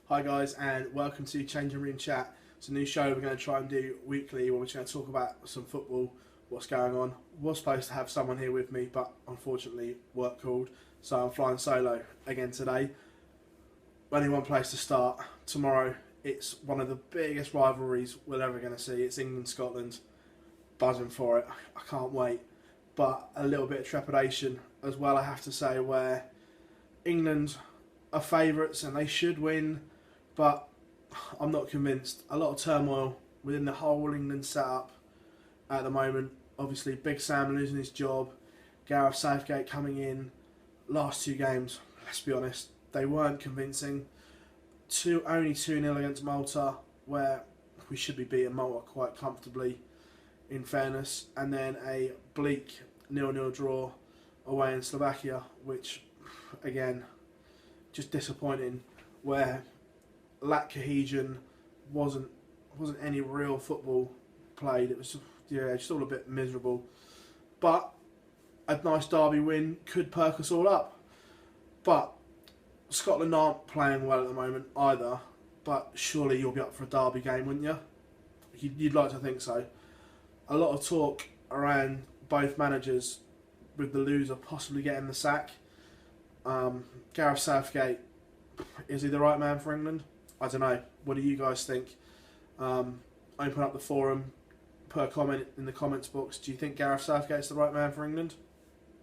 Hi guys, and welcome to Changing Room Chat. It's a new show we're going to try and do weekly where we're going to talk about some football, what's going on. Was supposed to have someone here with me, but unfortunately work called, so I'm flying solo again today. Only one place to start. Tomorrow, it's one of the biggest rivalries we're ever going to see. It's England-Scotland. Buzzing for it. I can't wait. But a little bit of trepidation as well, I have to say, where England are favourites and they should win, but I'm not convinced. A lot of turmoil within the whole England setup at the moment. Obviously, Big Sam losing his job, Gareth Southgate coming in. Last two games, let's be honest, they weren't convincing. Only 2-0 against Malta, where we should be beating Malta quite comfortably, in fairness, and then a bleak 0-0 draw away in Slovakia, which, again, just disappointing, where lack cohesion, wasn't any real football played. It was just all a bit miserable. But a nice derby win could perk us all up. But Scotland aren't playing well at the moment either. But surely you'll be up for a derby game, wouldn't you? You'd like to think so. A lot of talk around both managers with the loser possibly getting the sack. Gareth Southgate, is he the right man for England? I don't know. What do you guys think? Open up the forum, put a comment in the comments box. Do you think Gareth Southgate's the right man for England?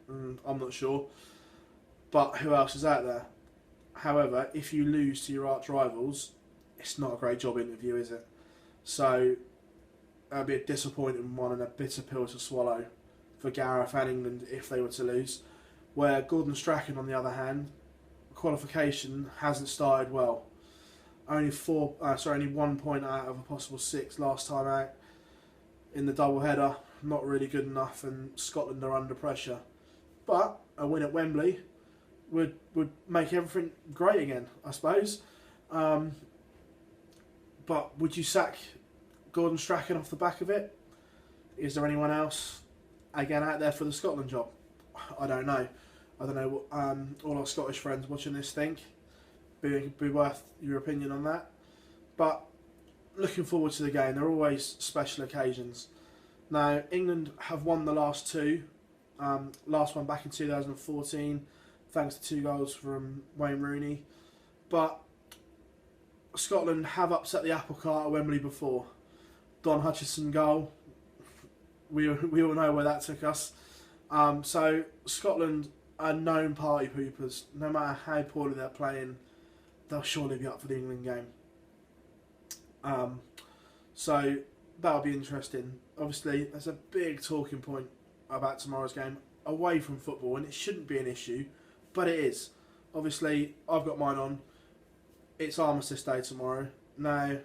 I'm not sure. But who else is out there? However, if you lose to your arch rivals, it's not a great job interview, is it? So that'd be a disappointing one and a bitter pill to swallow for Gareth and England if they were to lose. Where Gordon Strachan, on the other hand, qualification hasn't started well. Only 1 point out of a possible 6 last time out in the double header. Not really good enough, and Scotland are under pressure. But a win at Wembley would make everything great again, I suppose. But would you sack Gordon Strachan off the back of it? Is there anyone else again out there for the Scotland job? I don't know. I don't know what all our Scottish friends watching this think. Be worth your opinion on that. But looking forward to the game. They're always special occasions. Now, England have won the last two. Last one back in 2014, thanks to 2 goals from Wayne Rooney. But Scotland have upset the apple cart at Wembley before. Don Hutchison goal. We all know where that took us. So Scotland are known party poopers. No matter how poorly they're playing, they'll surely be up for the England game. So that'll be interesting. Obviously, there's a big talking point about tomorrow's game away from football, and it shouldn't be an issue, but it is. Obviously, I've got mine on. It's Armistice Day tomorrow. Now,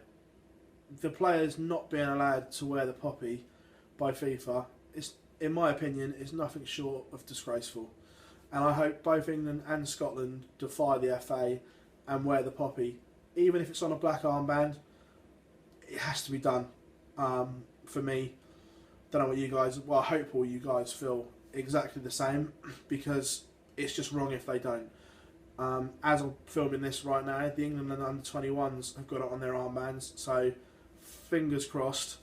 the players not being allowed to wear the poppy by FIFA is, in my opinion, is nothing short of disgraceful. And I hope both England and Scotland defy the FA and wear the poppy. Even if it's on a black armband, it has to be done. For me, don't know what you guys, well, I hope all you guys feel exactly the same, because it's just wrong if they don't. As I'm filming this right now, the England and under-21s have got it on their armbands, so fingers crossed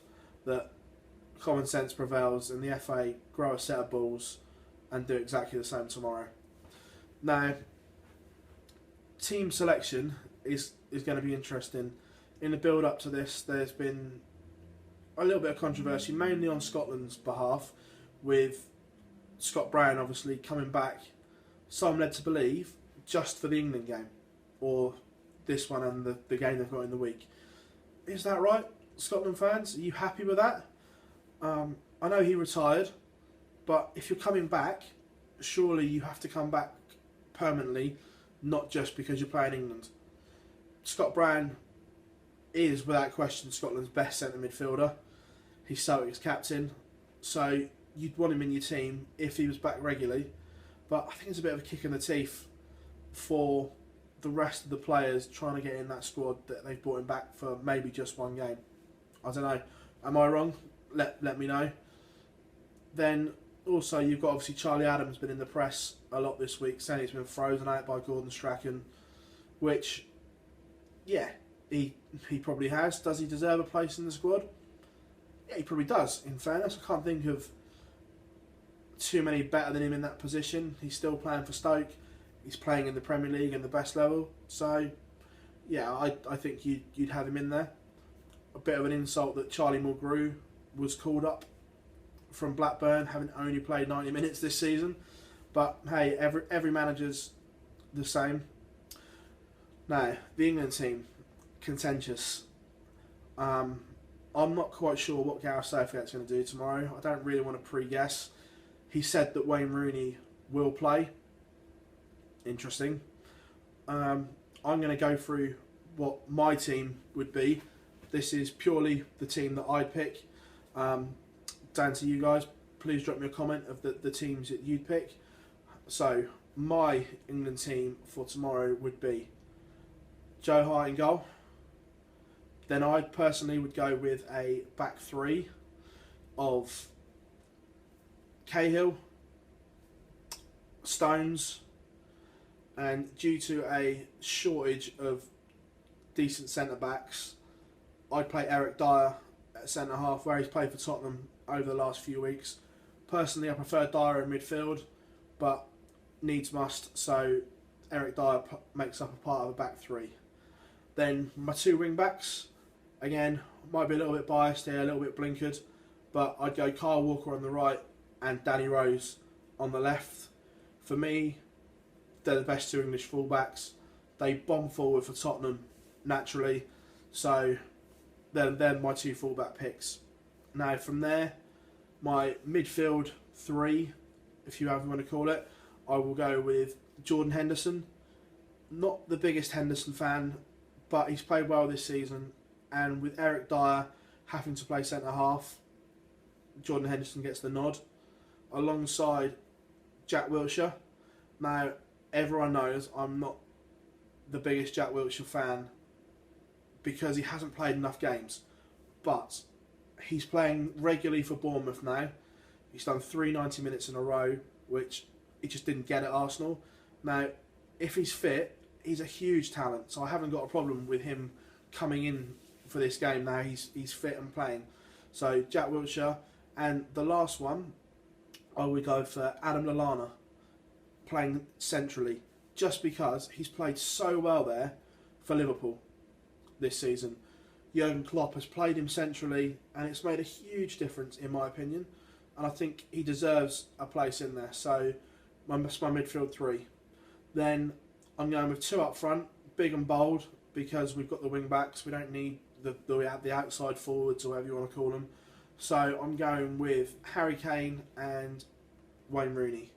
that common sense prevails and the FA grow a set of balls and do exactly the same tomorrow. Now, team selection is going to be interesting. In the build-up to this, there's been a little bit of controversy, mainly on Scotland's behalf, with Scott Brown obviously coming back, so I'm led to believe, just for the England game, or this one and the game they've got in the week. Is that right, Scotland fans? Are you happy with that? I know he retired, but if you're coming back, surely you have to come back permanently, not just because you're playing England. Scott Brown is, without question, Scotland's best centre midfielder. He's Celtic's captain, so you'd want him in your team if he was back regularly. But I think it's a bit of a kick in the teeth for the rest of the players trying to get in that squad that they've brought him back for maybe just one game. I don't know. Am I wrong? Let me know. Then also you've got obviously Charlie Adams been in the press a lot this week, saying he's been frozen out by Gordon Strachan, which Yeah, he probably has. Does he deserve a place in the squad? Yeah, he probably does, in fairness. I can't think of too many better than him in that position. He's still playing for Stoke. He's playing in the Premier League and the best level. So, yeah, I think you'd have him in there. A bit of an insult that Charlie Mulgrew was called up from Blackburn, having only played 90 minutes this season. But, hey, every manager's the same. Now, the England team, contentious. I'm not quite sure what Gareth Southgate's going to do tomorrow. I don't really want to pre-guess. He said that Wayne Rooney will play. Interesting. I'm going to go through what my team would be. This is purely the team that I'd pick. Down to you guys. Please drop me a comment of the teams that you'd pick. So, my England team for tomorrow would be Joe Hart in goal. Then I personally would go with a back three of Cahill, Stones, and due to a shortage of decent centre-backs, I'd play Eric Dyer at centre-half, where he's played for Tottenham over the last few weeks. Personally, I prefer Dyer in midfield, but needs must, so Eric Dyer makes up a part of a back three. Then my two wing-backs, again, might be a little bit biased here, a little bit blinkered, but I'd go Kyle Walker on the right and Danny Rose on the left. For me, they're the best two English fullbacks. They bomb forward for Tottenham naturally, so they're my two fullback picks. Now from there, my midfield three, if you ever want to call it, I will go with Jordan Henderson. Not the biggest Henderson fan, but he's played well this season, and with Eric Dyer having to play centre half, Jordan Henderson gets the nod alongside Jack Wilshere. Now, everyone knows I'm not the biggest Jack Wilshere fan because he hasn't played enough games, but he's playing regularly for Bournemouth now. He's done 3 90 minutes in a row, which he just didn't get at Arsenal. Now, if he's fit, he's a huge talent, so I haven't got a problem with him coming in for this game now. He's fit and playing. So Jack Wilshere, and the last one, I would go for Adam Lallana, playing centrally, just because he's played so well there for Liverpool this season. Jurgen Klopp has played him centrally, and it's made a huge difference in my opinion, and I think he deserves a place in there. So that's my midfield three. Then I'm going with two up front, big and bold, because we've got the wing backs. We don't need the outside forwards or whatever you want to call them. So I'm going with Harry Kane and Wayne Rooney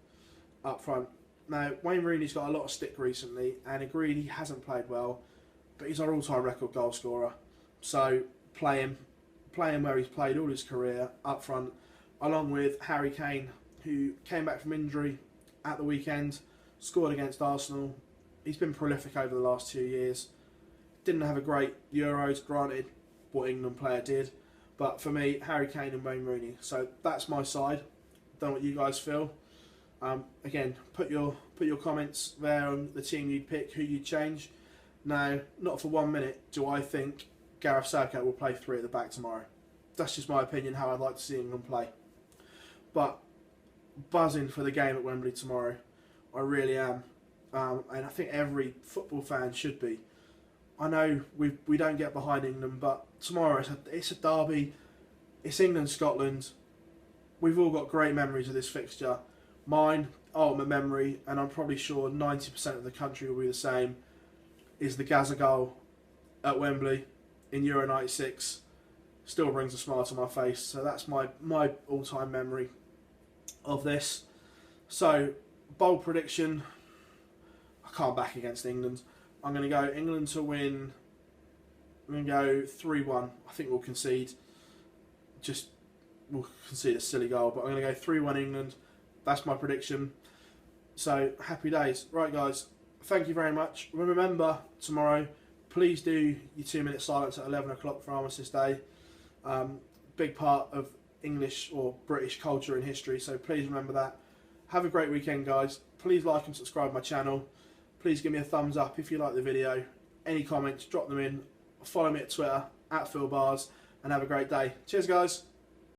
up front. Now, Wayne Rooney's got a lot of stick recently, and agreed he hasn't played well, but he's our all-time record goal scorer. So play him where he's played all his career up front, along with Harry Kane, who came back from injury at the weekend, scored against Arsenal. He's been prolific over the last 2 years. Didn't have a great Euros, granted, what England player did. But for me, Harry Kane and Wayne Rooney. So that's my side. Don't know what you guys feel. Again, put your comments there on the team you'd pick, who you'd change. Now, not for 1 minute do I think Gareth Southgate will play three at the back tomorrow. That's just my opinion, how I'd like to see England play. But buzzing for the game at Wembley tomorrow. I really am. And I think every football fan should be. I know we don't get behind England, but tomorrow it's a derby. It's England-Scotland. We've all got great memories of this fixture. Mine, ultimate memory, and I'm probably sure 90% of the country will be the same, is the Gaza goal at Wembley in Euro 96. Still brings a smile to my face. So that's my all-time memory of this. So, bold prediction. I can't back against England. I'm going to go England to win. I'm going to go 3-1. I think we'll concede. We'll concede a silly goal, but I'm going to go 3-1 England. That's my prediction. So, happy days. Right, guys. Thank you very much. Remember, tomorrow, please do your 2-minute silence at 11 o'clock for Armistice Day. Big part of English or British culture and history, so please remember that. Have a great weekend, guys. Please like and subscribe my channel. Please give me a thumbs up if you like the video. any comments, drop them in. Follow me at Twitter, @PhilBars, and have a great day. Cheers, guys.